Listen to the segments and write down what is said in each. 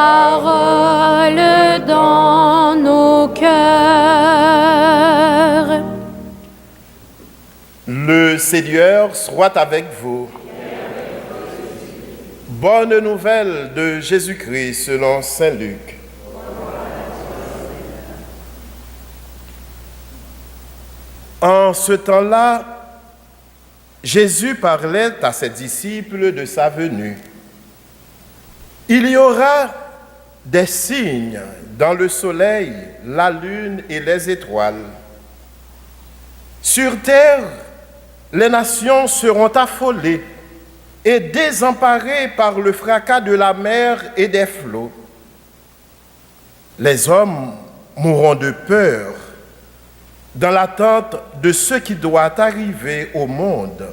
parole dans nos cœurs. Le Seigneur soit avec vous. Bonne nouvelle de Jésus-Christ selon saint Luc. En ce temps-là, Jésus parlait à ses disciples de sa venue. Il y aura des signes dans le soleil, la lune et les étoiles. Sur terre, les nations seront affolées et désemparées par le fracas de la mer et des flots. Les hommes mourront de peur dans l'attente de ce qui doit arriver au monde,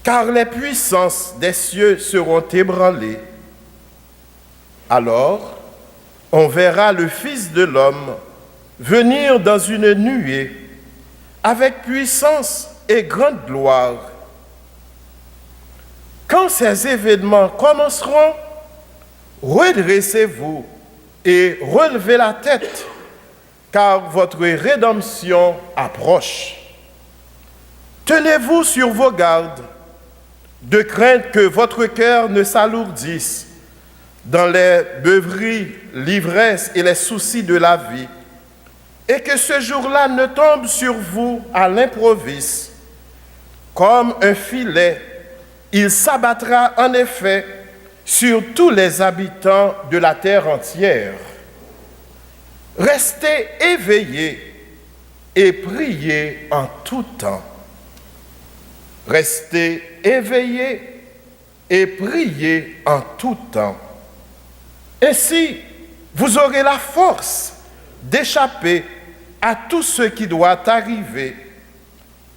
car les puissances des cieux seront ébranlées. Alors, on verra le Fils de l'homme venir dans une nuée, avec puissance et grande gloire. Quand ces événements commenceront, redressez-vous et relevez la tête, car votre rédemption approche. Tenez-vous sur vos gardes, de crainte que votre cœur ne s'alourdisse dans les beuveries, l'ivresse et les soucis de la vie, et que ce jour-là ne tombe sur vous à l'improviste. Comme un filet, il s'abattra en effet sur tous les habitants de la terre entière. Restez éveillés et priez en tout temps. Restez éveillés et priez en tout temps. Ainsi, vous aurez la force d'échapper à tout ce qui doit arriver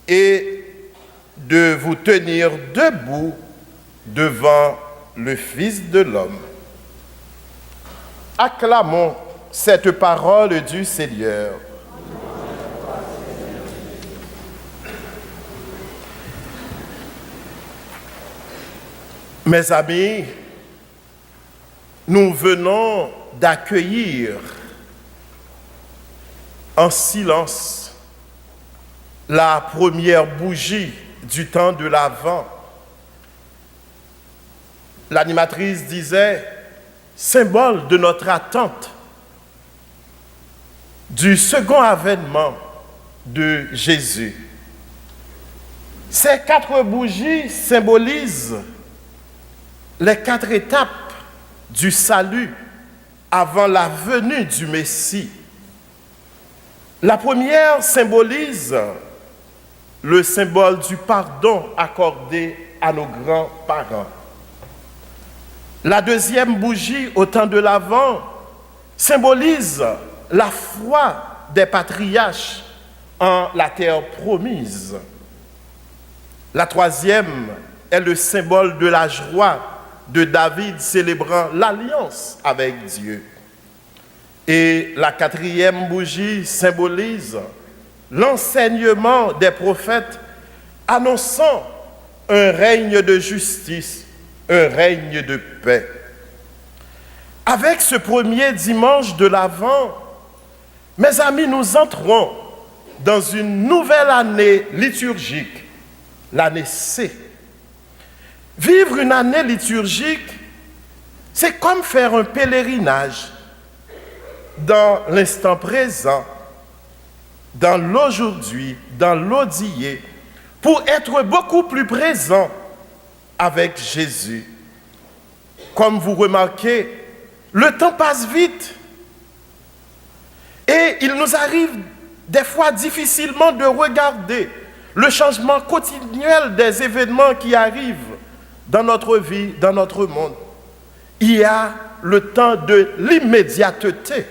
et de vous tenir debout devant le Fils de l'homme. Acclamons cette parole du Seigneur. Mes amis, nous venons d'accueillir en silence la première bougie du temps de l'Avent. L'animatrice disait, symbole de notre attente du second avènement de Jésus. Ces 4 bougies symbolisent les 4 étapes du salut avant la venue du Messie. La première symbolise le symbole du pardon accordé à nos grands-parents. La deuxième bougie, au temps de l'Avent, symbolise la foi des patriarches en la terre promise. La troisième est le symbole de la joie de David célébrant l'alliance avec Dieu. Et la 4e bougie symbolise l'enseignement des prophètes annonçant un règne de justice, un règne de paix. Avec ce premier dimanche de l'Avent, mes amis, nous entrons dans une nouvelle année liturgique, l'année C. Vivre une année liturgique, c'est comme faire un pèlerinage dans l'instant présent, dans l'aujourd'hui, dans l'audier, pour être beaucoup plus présent avec Jésus. Comme vous remarquez, le temps passe vite et il nous arrive des fois difficilement de regarder le changement continuel des événements qui arrivent dans notre vie, dans notre monde. Il y a le temps de l'immédiateté,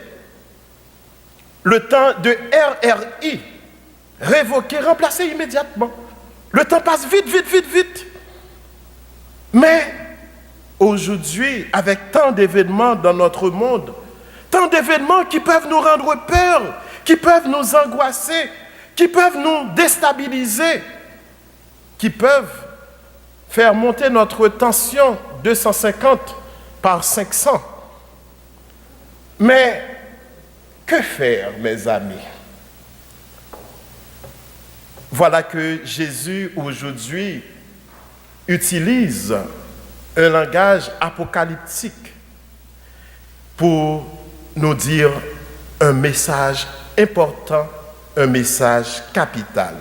le temps de RRI, révoquer, remplacer immédiatement. Le temps passe vite, vite, vite, vite. Mais aujourd'hui, avec tant d'événements dans notre monde, tant d'événements qui peuvent nous rendre peur, qui peuvent nous angoisser, qui peuvent nous déstabiliser, qui peuvent faire monter notre tension 250 par 500. Mais que faire, mes amis? Voilà que Jésus aujourd'hui utilise un langage apocalyptique pour nous dire un message important, un message capital.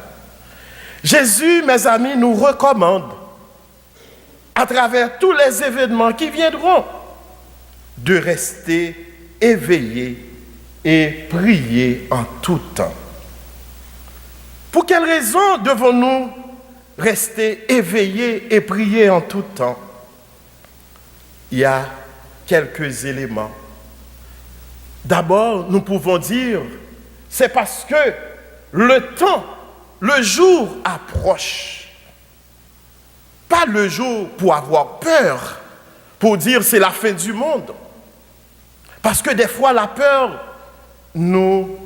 Jésus, mes amis, nous recommande, à travers tous les événements qui viendront, de rester éveillés et prier en tout temps. Pour quelles raisons devons-nous rester éveillés et prier en tout temps? Il y a quelques éléments. D'abord, nous pouvons dire, c'est parce que le temps, le jour approche. Pas le jour pour avoir peur, pour dire c'est la fin du monde. Parce que des fois, la peur nous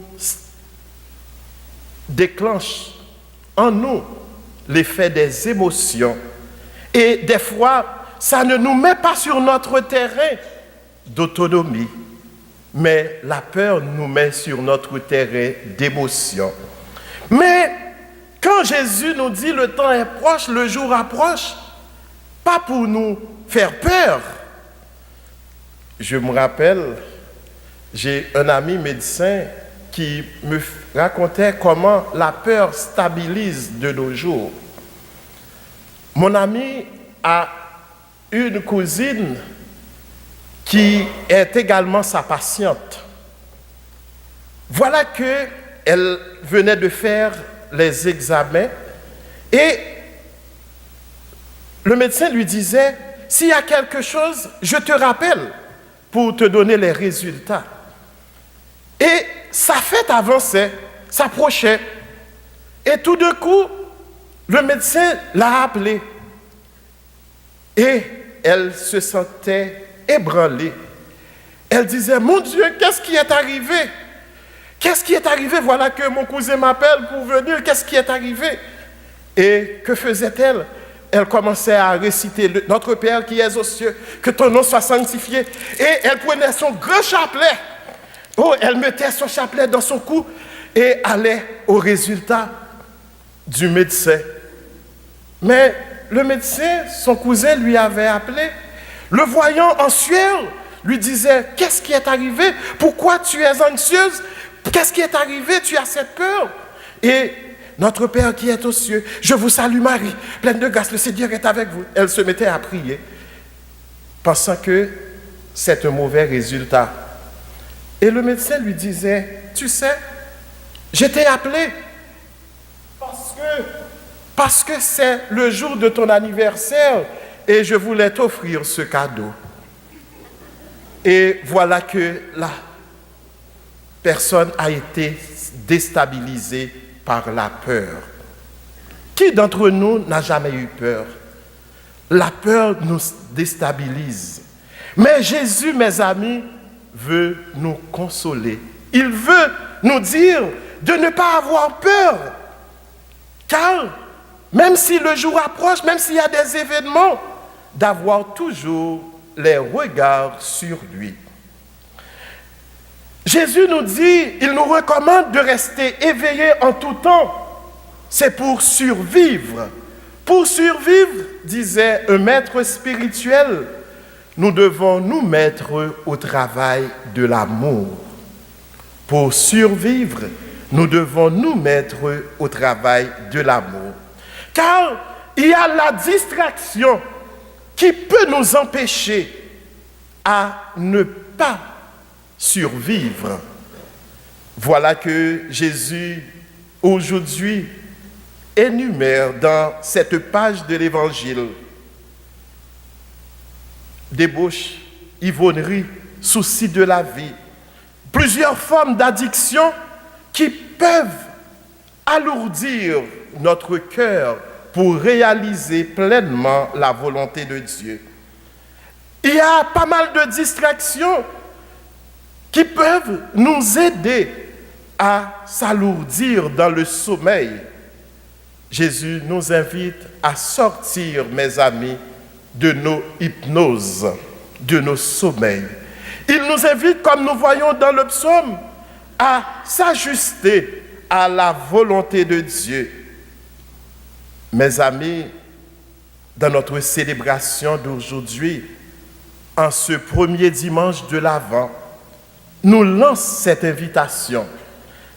déclenche en nous l'effet des émotions. Et des fois, ça ne nous met pas sur notre terrain d'autonomie, mais la peur nous met sur notre terrain d'émotion. Mais quand Jésus nous dit le temps est proche, le jour approche, pas pour nous faire peur. Je me rappelle, j'ai un ami médecin qui me racontait comment la peur stabilise de nos jours. Mon ami a une cousine qui est également sa patiente. Voilà qu'elle venait de faire les examens et le médecin lui disait, s'il y a quelque chose, je te rappelle pour te donner les résultats. Et sa fête avançait, s'approchait. Et tout d'un coup, le médecin l'a appelée. Et elle se sentait ébranlée. Elle disait, mon Dieu, qu'est-ce qui est arrivé? Qu'est-ce qui est arrivé? Voilà que mon cousin m'appelle pour venir. Qu'est-ce qui est arrivé? Et que faisait-elle? Elle commençait à réciter notre Père qui es aux cieux, que ton nom soit sanctifié. Et elle prenait son grand chapelet. Oh, elle mettait son chapelet dans son cou et allait au résultat du médecin. Mais le médecin, son cousin lui avait appelé. Le voyant en sueur, lui disait, qu'est-ce qui est arrivé? Pourquoi tu es anxieuse? Qu'est-ce qui est arrivé? Tu as cette peur? Et notre Père qui est aux cieux, je vous salue Marie, pleine de grâce, le Seigneur est avec vous. Elle se mettait à prier, pensant que c'est un mauvais résultat. Et le médecin lui disait, tu sais, je t'ai appelé parce que c'est le jour de ton anniversaire et je voulais t'offrir ce cadeau. Et voilà que la personne a été déstabilisée par la peur. Qui d'entre nous n'a jamais eu peur? La peur nous déstabilise. Mais Jésus, mes amis, veut nous consoler. Il veut nous dire de ne pas avoir peur. Car même si le jour approche, même s'il y a des événements, d'avoir toujours les regards sur lui. Jésus nous dit, il nous recommande de rester éveillés en tout temps. C'est pour survivre. Pour survivre, disait un maître spirituel, nous devons nous mettre au travail de l'amour. Pour survivre, nous devons nous mettre au travail de l'amour. Car il y a la distraction qui peut nous empêcher à ne pas survivre. Voilà que Jésus, aujourd'hui, énumère dans cette page de l'Évangile débauche, ivrognerie, souci de la vie, plusieurs formes d'addiction qui peuvent alourdir notre cœur pour réaliser pleinement la volonté de Dieu. Il y a pas mal de distractions qui peuvent nous aider à s'alourdir dans le sommeil. Jésus nous invite à sortir, mes amis, de nos hypnoses, de nos sommeils. Il nous invite, comme nous voyons dans le psaume, à s'ajuster à la volonté de Dieu. Mes amis, dans notre célébration d'aujourd'hui, en ce premier dimanche de l'Avent, nous lance cette invitation.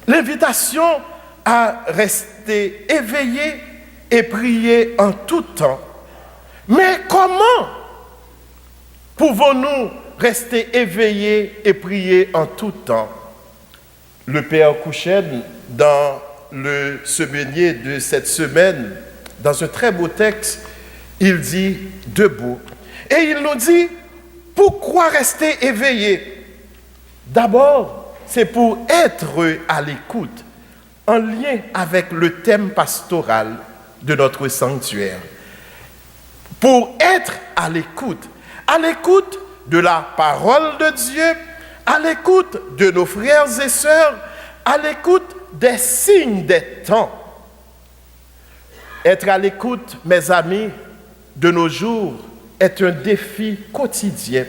L'invitation à rester éveillé et prier en tout temps. Mais comment pouvons-nous rester éveillés et prier en tout temps? Le Père Couchen, dans le semainier de cette semaine, dans un très beau texte, il dit debout. Et il nous dit, pourquoi rester éveillé? D'abord, c'est pour être à l'écoute, en lien avec le thème pastoral de notre sanctuaire. Pour être à l'écoute de la parole de Dieu, à l'écoute de nos frères et sœurs, à l'écoute des signes des temps. Être à l'écoute, mes amis, de nos jours, est un défi quotidien.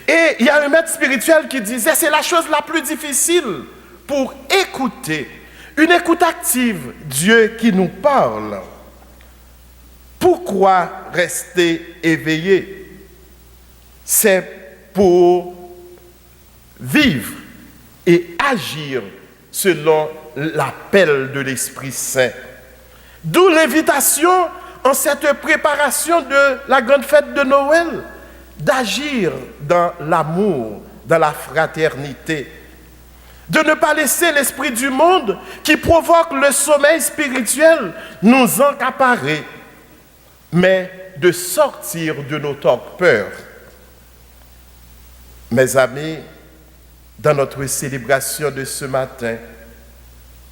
Et il y a un maître spirituel qui disait, c'est la chose la plus difficile pour écouter, une écoute active, Dieu qui nous parle. Pourquoi rester éveillé? C'est pour vivre et agir selon l'appel de l'Esprit Saint. D'où l'invitation en cette préparation de la grande fête de Noël, d'agir dans l'amour, dans la fraternité, de ne pas laisser l'esprit du monde qui provoque le sommeil spirituel nous accaparer, mais de sortir de nos torpeurs. Mes amis, dans notre célébration de ce matin,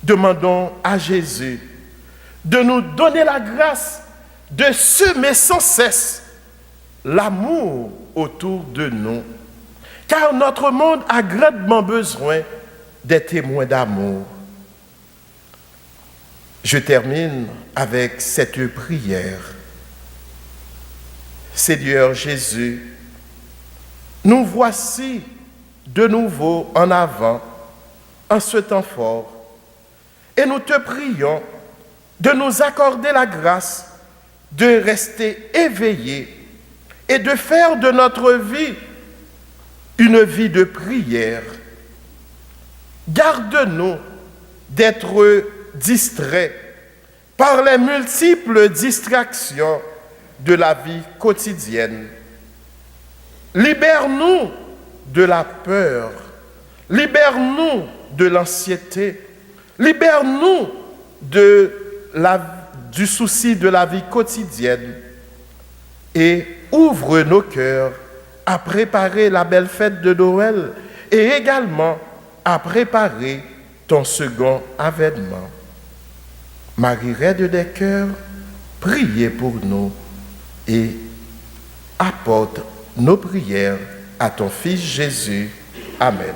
demandons à Jésus de nous donner la grâce de semer sans cesse l'amour autour de nous, car notre monde a grandement besoin des témoins d'amour. Je termine avec cette prière. Seigneur Jésus, nous voici de nouveau en avant, en ce temps fort, et nous te prions de nous accorder la grâce de rester éveillés et de faire de notre vie une vie de prière. Garde-nous d'être distraits par les multiples distractions de la vie quotidienne. Libère-nous de la peur, libère-nous de l'anxiété, libère-nous du souci de la vie quotidienne et ouvre nos cœurs à préparer la belle fête de Noël et également à préparer ton second avènement. Marie, Reine des cœurs, priez pour nous et apporte nos prières à ton Fils Jésus. Amen.